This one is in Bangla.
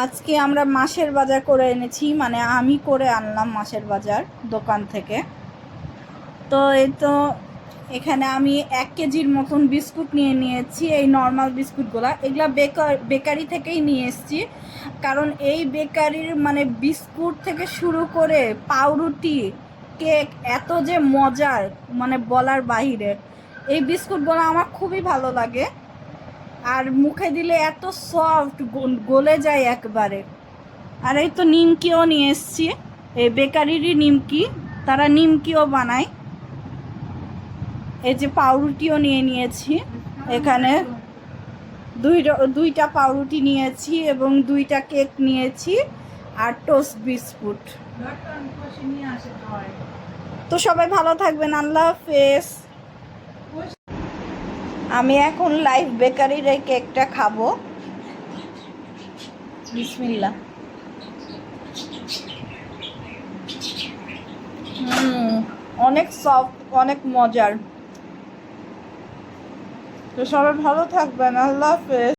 আজকে আমরা মাছের বাজার করে এনেছি, মানে আমি করে আনলাম মাছের বাজার দোকান থেকে। তো এই তো এখানে আমি 1 কেজির মতন বিস্কুট নিয়ে নিয়েছি, এই নর্মাল বিস্কুটগুলো। এগুলা বেকারি থেকেই নিয়ে এসেছি, কারণ এই বেকারির মানে বিস্কুট থেকে শুরু করে পাউরুটি, কেক এত যে মজার, মানে বলার বাহিরে। এই বিস্কুটগুলো আমার খুবই ভালো লাগে, আর মুখে দিলে এত সফট, গলে যায় একবারে। আর এই তো নিমকিও নিয়ে এসছি, এই বেকারিরই নিমকি, তারা নিমকিও বানায়। এই যে পাউরুটিও নিয়ে নিয়েছি, এখানে দুইটা পাউরুটি নিয়েছি এবং 2টা কেক নিয়েছি আর টোস্ট বিস্কুট। তো সবাই ভালো থাকবেন, আল্লাহ হাফেজ। আমি এখন লাইভ বেকারির এই কেকটা খাবো। বিসমিল্লাহ। অনেক সফট, অনেক মজার। তো সবাই ভালো থাকবেন, আল্লাহ হাফেজ।